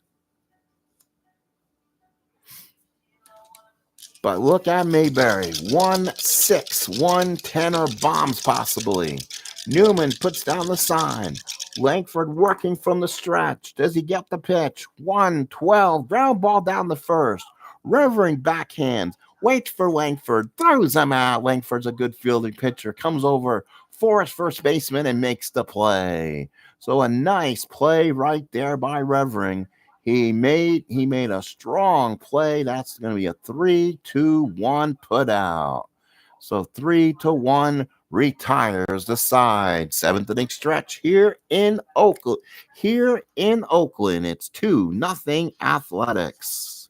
Speaker 1: But look at Mayberry. 1-6, 1-10 or bombs possibly. Newman puts down the sign. Lankford working from the stretch. Does he get the pitch? 1-12. Ground ball down the first. Revering backhands. Waits for Lankford. Throws him out. Lankford's a good fielding pitcher. Comes over for his first baseman and makes the play. So a nice play right there by Revering. He made a strong play. That's going to be a 3-2-1 put out. So 3-1 retires the side. 7th inning stretch here in Oakland. It's 2-0 Athletics.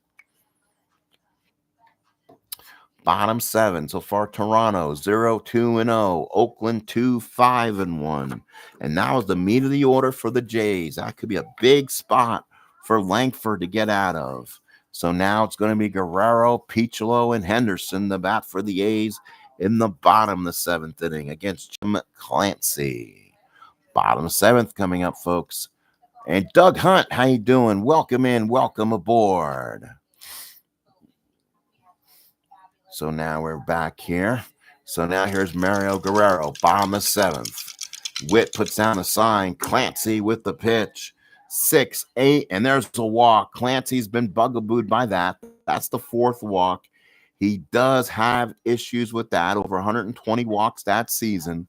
Speaker 1: Bottom 7. So far, Toronto 0-2-0. Oakland 2-5-1. And now is the meat of the order for the Jays. That could be a big spot for Lankford to get out of. So now it's going to be Guerrero, Piccolo, and Henderson, the bat for the A's in the bottom of the 7th inning against Jim Clancy. Bottom 7th coming up, folks. And Doug Hunt, how you doing? Welcome in. Welcome aboard. So now we're back here. So now here's Mario Guerrero, bottom of 7th. Witt puts down a sign. Clancy with the pitch. 6-8, and there's a walk. Clancy's been bugabooed by that. That's the 4th walk. He does have issues with that, over 120 walks that season.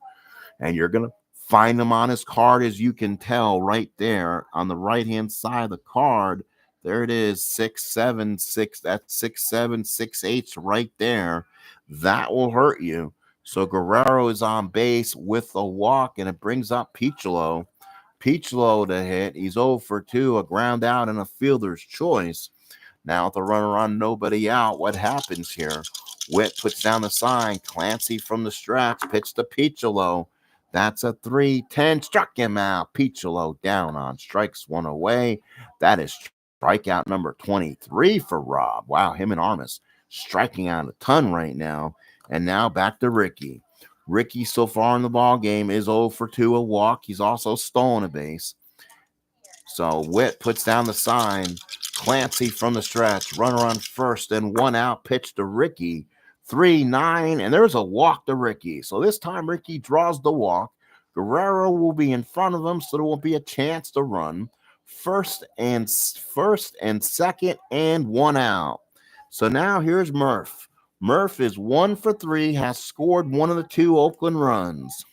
Speaker 1: And you're going to find him on his card, as you can tell right there on the right-hand side of the card. There it is, 6-7-6. That's 6-7, 6-8 right there. That will hurt you. So Guerrero is on base with a walk, and it brings up Piccolo. Piccolo to hit. He's 0 for 2, a ground out and a fielder's choice. Now with the runner on, nobody out, what happens here? Witt puts down the sign. Clancy from the stretch, pitch to Piccolo. That's a 3-10, struck him out. Piccolo down on strikes, 1 away. That is strikeout number 23 for Rob. Wow, him and Armas striking out a ton right now. And now back to Ricky. Ricky, so far in the ball game, is 0 for 2, a walk. He's also stolen a base. So Witt puts down the sign. Clancy from the stretch. Runner on first and 1 out. Pitch to Ricky. 3-9, and there's a walk to Ricky. So this time Ricky draws the walk. Guerrero will be in front of him, so there will be a chance to run. First and second and 1 out. So now here's Murph. Murph is 1 for 3, has scored 1 of the 2 Oakland runs.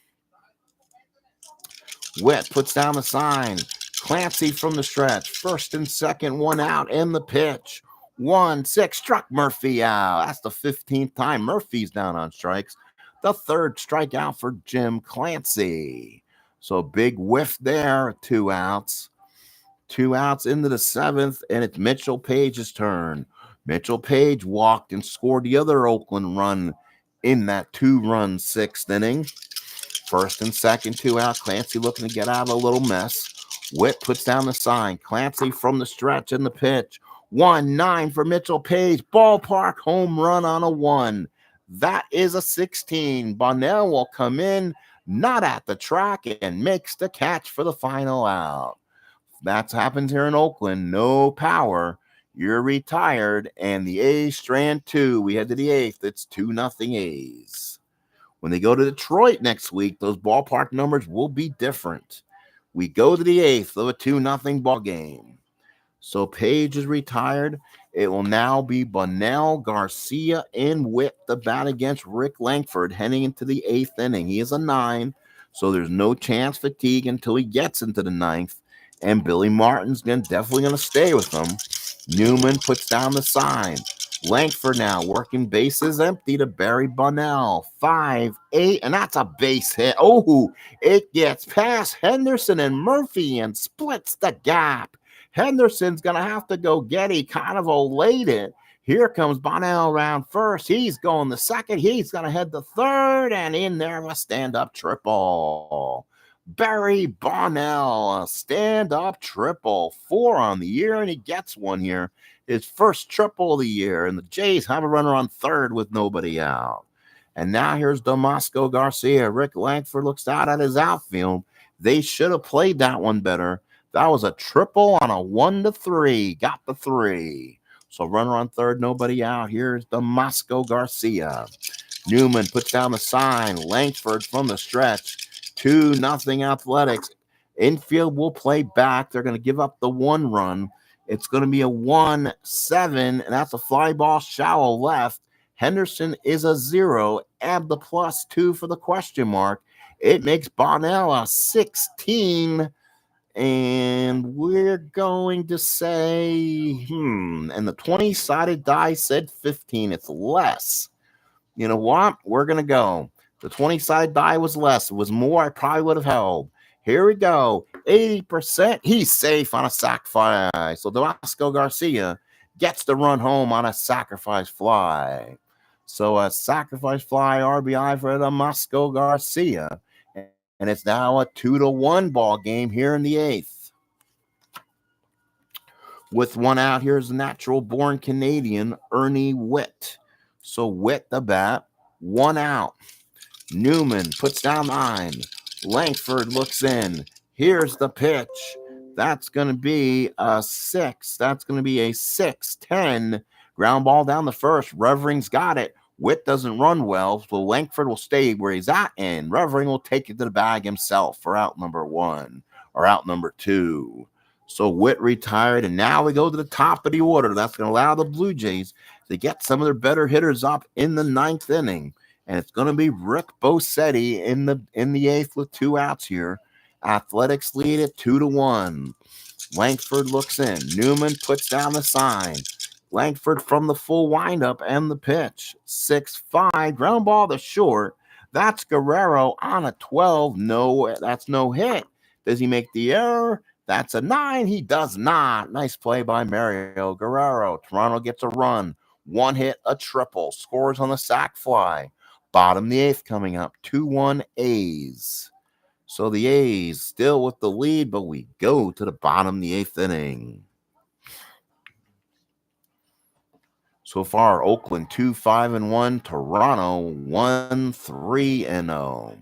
Speaker 1: Witt puts down the sign. Clancy from the stretch. First and second, 1 out, and the pitch. 1-6, struck Murphy out. That's the 15th time Murphy's down on strikes. The 3rd strikeout for Jim Clancy. So big whiff there, 2 outs. 2 outs into the 7th, and it's Mitchell Page's turn. Mitchell Page walked and scored the other Oakland run in that 2-run 6th inning. First and second, 2 out. Clancy looking to get out of a little mess. Witt puts down the sign. Clancy from the stretch in the pitch. 1-9 for Mitchell Page. Ballpark home run on a 1. That is a 16. Bonnell will come in, not at the track, and makes the catch for the final out. That's happened here in Oakland. No power. You're retired. And the A's strand 2. We head to the 8th. It's 2-0 A's. When they go to Detroit next week, those ballpark numbers will be different. We go to the 8th of a 2-0 ball game. So Page is retired. It will now be Bonnell, Garcia, and Witt the bat against Rick Lankford heading into the 8th inning. He is a 9, so there's no chance fatigue until he gets into the 9th. And Billy Martin's definitely going to stay with them. Newman puts down the sign. Lankford now working bases empty to Barry Bonnell. 5-8, and that's a base hit. Oh, it gets past Henderson and Murphy and splits the gap. Henderson's going to have to go get it. He kind of olayed it. Here comes Bonnell around first. He's going the second. He's going to head the third, and in there a stand-up triple. Barry Bonnell, a stand-up triple. 4 on the year, and he gets one here. His first triple of the year, and the Jays have a runner on third with nobody out. And now here's Damasco Garcia. Rick Lankford looks out at his outfield. They should have played that one better. That was a triple on a 1-3. Got the 3. So runner on third, nobody out. Here's Damasco Garcia. Newman puts down the sign. Lankford from the stretch. 2-0 Athletics. Infield will play back. They're going to give up the 1 run. It's going to be a 1-7, and that's a fly ball shallow left. Henderson is a 0. Add the +2 for the question mark. It makes Bonnell a 16. And we're going to say, and the 20-sided die said 15. It's less. You know what? We're going to go. The 20-sided die was less. It was more, I probably would have held. Here we go. 80%. He's safe on a sac fly. So Damasco Garcia gets the run home on a sacrifice fly. So a sacrifice fly RBI for Damasco Garcia. And it's now a 2-1 ball game here in the 8th. With 1 out, here's natural-born Canadian Ernie Witt. So Witt the bat, 1 out. Newman puts down 9. Lankford looks in. Here's the pitch. That's going to be a 6. That's going to be a 6-10. Ground ball down the first. Revering's got it. Witt doesn't run well, so Lankford will stay where he's at, and Revering will take it to the bag himself for out number 1 or out number 2. So Witt retired, and now we go to the top of the order. That's going to allow the Blue Jays to get some of their better hitters up in the 9th inning, and it's going to be Rick Bossetti in the 8th with 2 outs here. Athletics lead at 2-1. Lankford looks in. Newman puts down the sign. Lankford from the full windup and the pitch. 6-5. Ground ball to short. That's Guerrero on a 12. No, that's no hit. Does he make the error? That's a 9. He does not. Nice play by Mario Guerrero. Toronto gets a run. 1 hit, a triple. Scores on the sac fly. Bottom the 8th coming up. 2-1 A's. So the A's still with the lead, but we go to the bottom of the 8th inning. So far, Oakland 2-5-1, Toronto 1-3-0.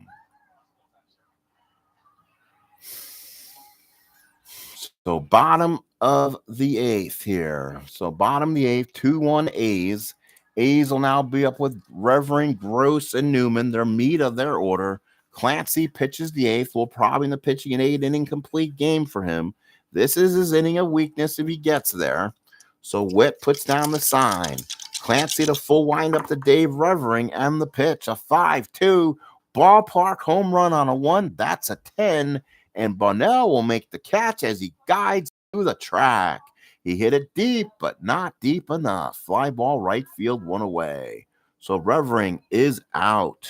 Speaker 1: So bottom of the 8th here. So bottom of the 8th, 2-1 A's. A's will now be up with Revering, Gross, and Newman. Their meat of their order. Clancy pitches the 8th. Will probably end up pitching an 8-inning complete game for him. This is his inning of weakness if he gets there. So Witt puts down the sign. Clancy to full windup to Dave Revering and the pitch. A 5-2 ballpark home run on a 1. That's a 10. And Bonnell will make the catch as he guides through the track. He hit it deep, but not deep enough. Fly ball right field, 1 away. So Revering is out.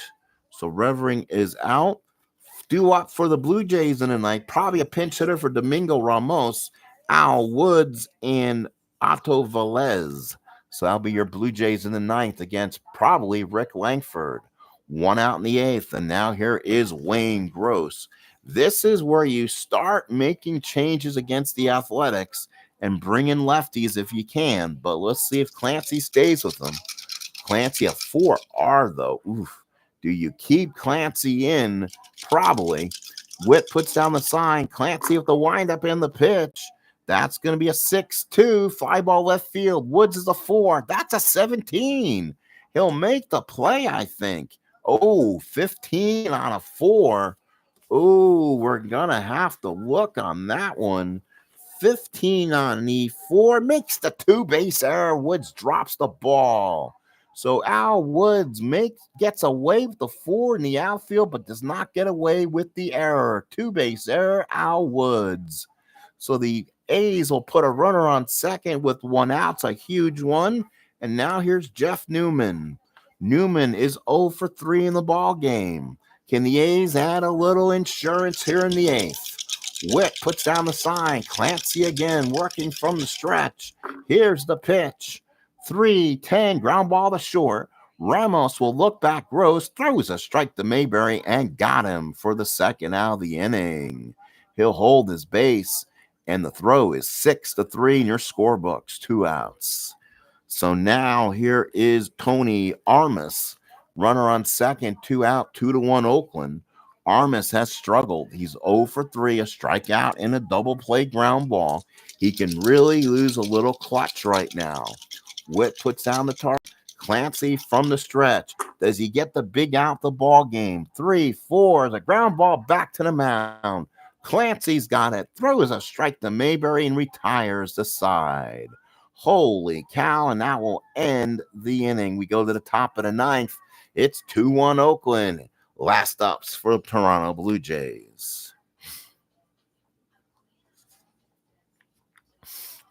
Speaker 1: Due up for the Blue Jays in the night. Probably a pinch hitter for Domingo Ramos, Al Woods, and Otto Velez. So that'll be your Blue Jays in the ninth against probably Rick Lankford. 1 out in the eighth. And now here is Wayne Gross. This is where you start making changes against the Athletics and bring in lefties if you can. But let's see if Clancy stays with them. Clancy a 4R though. Oof. Do you keep Clancy in? Probably. Witt puts down the sign. Clancy with the windup and the pitch. That's going to be a 6-2. Fly ball left field. Woods is a 4. That's a 17. He'll make the play, I think. Oh, 15 on a 4. Oh, we're going to have to look on that one. 15 on the 4. Makes the 2-base error. Woods drops the ball. So Al Woods gets away with the 4 in the outfield, but does not get away with the error. 2-base error, Al Woods. So the A's will put a runner on second with 1 out. It's a huge one. And now here's Jeff Newman. Newman is 0 for 3 in the ball game. Can the A's add a little insurance here in the 8th? Witt puts down the sign. Clancy again working from the stretch. Here's the pitch. 3-10, ground ball to short. Ramos will look back. Gross throws a strike to Mayberry and got him for the second out of the inning. He'll hold his base, and the throw is 6-3 in your scorebooks. 2 outs. So now here is Tony Armas. Runner on second, 2 out, 2-1 Oakland. Armas has struggled. He's 0 for 3, a strikeout and a double play ground ball. He can really lose a little clutch right now. Witt puts down the target. Clancy from the stretch. Does he get the big out the ball game? 3-4, the ground ball back to the mound. Clancy's got it. Throws a strike to Mayberry and retires the side. Holy cow, and that will end the inning. We go to the top of the ninth. It's 2-1 Oakland. Last ups for the Toronto Blue Jays.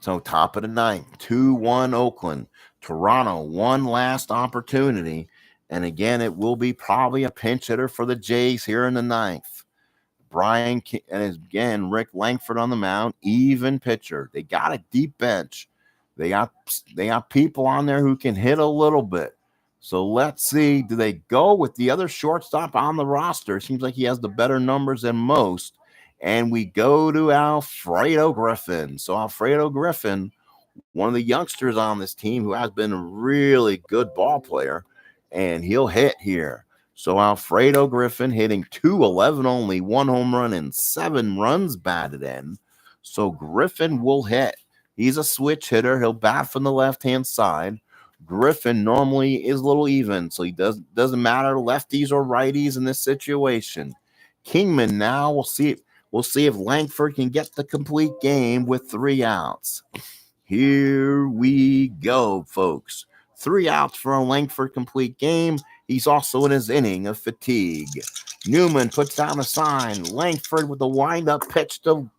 Speaker 1: So top of the ninth, 2-1 Oakland. Toronto, one last opportunity. And again, it will be probably a pinch hitter for the Jays here in the ninth. Brian, and again, Rick Lankford on the mound, even pitcher. They got a deep bench. They got people on there who can hit a little bit. So let's see, do they go with the other shortstop on the roster? It seems like he has the better numbers than most. And we go to Alfredo Griffin. So Alfredo Griffin, one of the youngsters on this team who has been a really good ball player, and he'll hit here. So Alfredo Griffin hitting .211 only, 1 home run and 7 runs batted in. So Griffin will hit. He's a switch hitter. He'll bat from the left-hand side. Griffin normally is a little even, so he doesn't matter lefties or righties in this situation. Kingman now, we'll see if Lankford can get the complete game with 3 outs. Here we go, folks. 3 outs for a Lankford complete game. He's also in his inning of fatigue. Newman puts down a sign. Lankford with the windup pitch to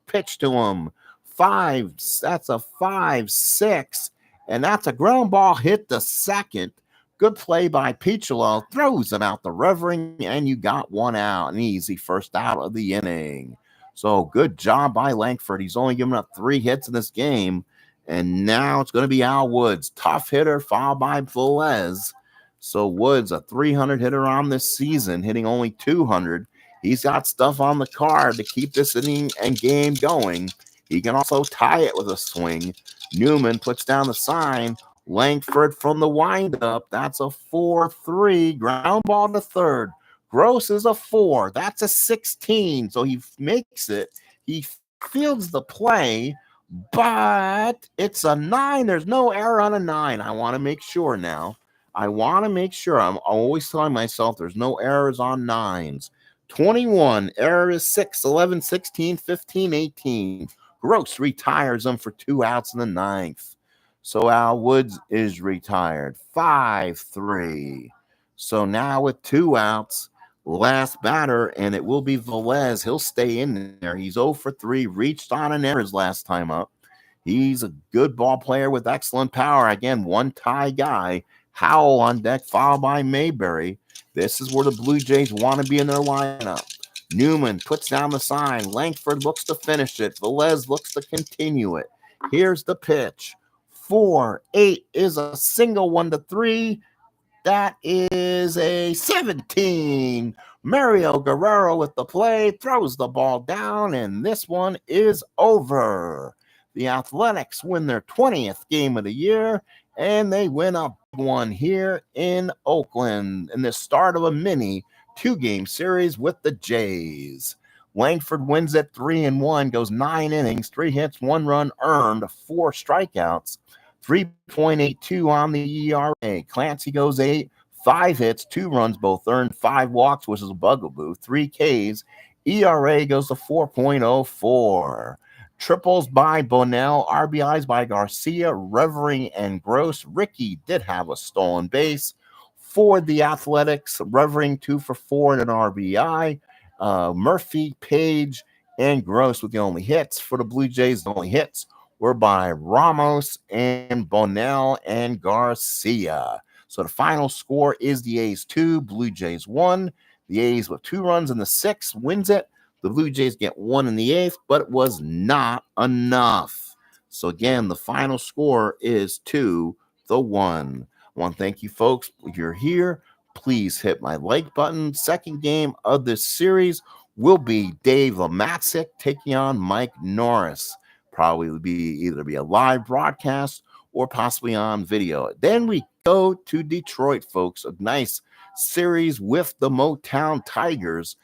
Speaker 1: him. 5. That's a 5-6. And that's a ground ball hit to second. Good play by Piccolo. Throws him out the revering, and you got 1 out. An easy first out of the inning. So good job by Lankford. He's only given up 3 hits in this game. And now it's going to be Al Woods. Tough hitter, followed by Velez. So Woods, a 300 hitter on this season, hitting only 200. He's got stuff on the card to keep this inning and game going. He can also tie it with a swing. Newman puts down the sign. Lankford from the windup. That's a 4-3. Ground ball to third. Gross is a 4. That's a 16. So he makes it. He fields the play, but it's a 9. There's no error on a 9. I want to make sure now. I'm always telling myself there's no errors on 9s. 21. Error is 6, 11, 16, 15, 18. Gross retires him for 2 outs in the 9th. So Al Woods is retired. 5-3. So now with 2 outs, last batter, and it will be Velez. He'll stay in there. He's 0 for 3, reached on an error his last time up. He's a good ball player with excellent power. Again, one tie guy. Howell on deck, followed by Mayberry. This is where the Blue Jays want to be in their lineup. Newman puts down the sign. Lankford looks to finish it. Velez looks to continue it. Here's the pitch. 4. 8 is a single 1 to 3. That is a 17. Mario Guerrero with the play, throws the ball down, and this one is over. The Athletics win their 20th game of the year, and they win a big one here in Oakland in the start of a mini 2-game series with the Jays. Lankford wins at 3-1, goes 9 innings, 3 hits, 1 run earned, 4 strikeouts. 3.82 on the ERA. Clancy goes 8, 5 hits, 2 runs, both earned, 5 walks, which is a bugaboo, 3 Ks. ERA goes to 4.04. Triples by Bonnell, RBIs by Garcia, Revering, and Gross. Ricky did have a stolen base for the Athletics. Revering 2 for 4 and an RBI. Murphy, Page, and Gross with the only hits. For the Blue Jays, the only hits were by Ramos and Bonnell and Garcia. So the final score is the A's 2, Blue Jays 1. The A's with 2 runs in the 6th wins it. The Blue Jays get 1 in the 8th, but it was not enough. So again, the final score is 2-1. I want to thank you folks. If you're here, please hit my like button. Second game of this series will be Dave Lematsick taking on Mike Norris. Probably either be a live broadcast or possibly on video. Then we go to Detroit, folks. A nice series with the Motown Tigers,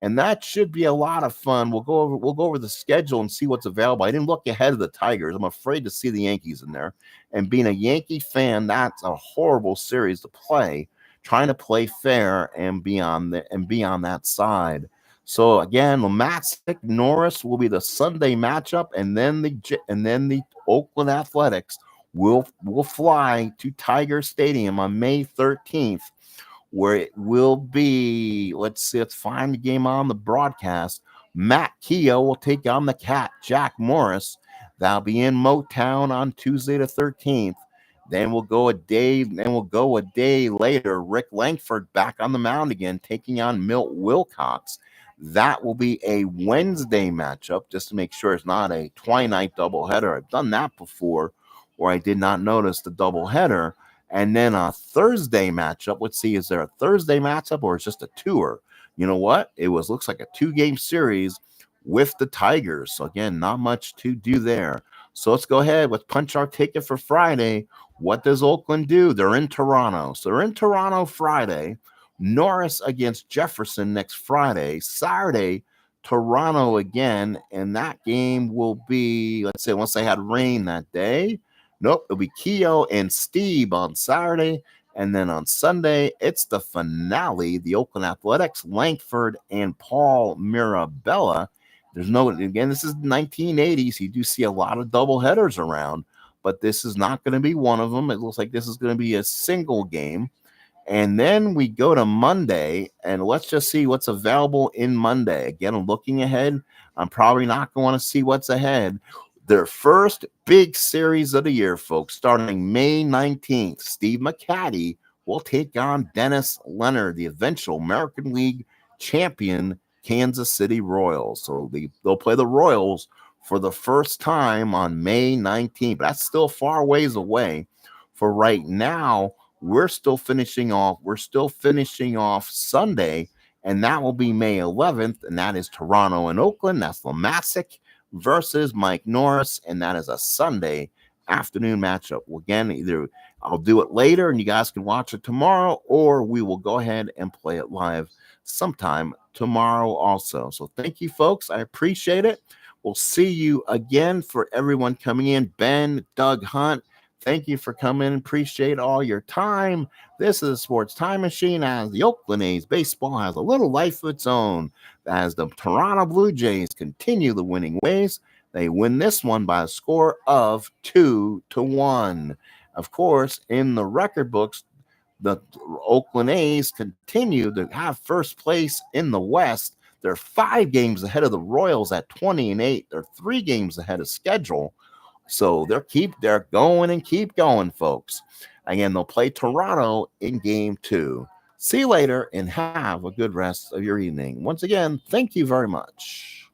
Speaker 1: and that should be a lot of fun. We'll go over the schedule and see what's available. I didn't look ahead of the Tigers. I'm afraid to see the Yankees in there. And being a Yankee fan, that's a horrible series to play. Trying to play fair and be on that side. So again, Lematsick Norris will be the Sunday matchup, and then the Oakland Athletics will fly to Tiger Stadium on May 13th, where it will be. Let's find the game on the broadcast. Matt Keogh will take on the Cat, Jack Morris. That'll be in Motown on Tuesday the 13th. Then we'll go a day later. Rick Lankford back on the mound again, taking on Milt Wilcox. That will be a Wednesday matchup, just to make sure it's not a twilight doubleheader. I've done that before, where I did not notice the doubleheader. And then a Thursday matchup. Let's see, is there a Thursday matchup or it's just a tour? You know what? Looks like a 2-game series with the Tigers. So again, not much to do there. So let's go ahead. Let's punch our ticket for Friday. What does Oakland do? They're in Toronto. So they're in Toronto Friday. Norris against Jefferson next Friday. Saturday, Toronto again. And that game will be, let's say, unless they had rain that day. Nope, it'll be Keogh and Steve on Saturday. And then on Sunday, it's the finale. The Oakland Athletics, Lankford and Paul Mirabella. This is 1980s. You do see a lot of double headers around, but this is not going to be one of them. It looks like this is going to be a single game. And then we go to Monday, and let's just see what's available in Monday. Again, I'm looking ahead. I'm probably not going to see what's ahead. Their first big series of the year, folks, starting May 19th. Steve McCatty will take on Dennis Leonard, the eventual American League champion Kansas City Royals. So they'll play the Royals for the first time on May 19th. But that's still far ways away. For right now, we're still finishing off Sunday, and that will be May 11th, and that is Toronto and Oakland. That's Lematsick versus Mike Norris, and that is a Sunday afternoon matchup. Well, again, either I'll do it later and you guys can watch it tomorrow, or we will go ahead and play it live sometime tomorrow also. So thank you, folks. I appreciate it. We'll see you again. For everyone coming in, Ben, Doug Hunt, thank you for coming. Appreciate all your time. This is a Sports Time Machine, as the Oakland A's baseball has a little life of its own. As the Toronto Blue Jays continue the winning ways, they win this one by a score of 2-1. Of course, in the record books, the Oakland A's continue to have first place in the West. They're 5 games ahead of the Royals at 20-8. They're 3 games ahead of schedule. So they're going and keep going, folks. Again, they'll play Toronto in game 2. See you later and have a good rest of your evening. Once again, thank you very much.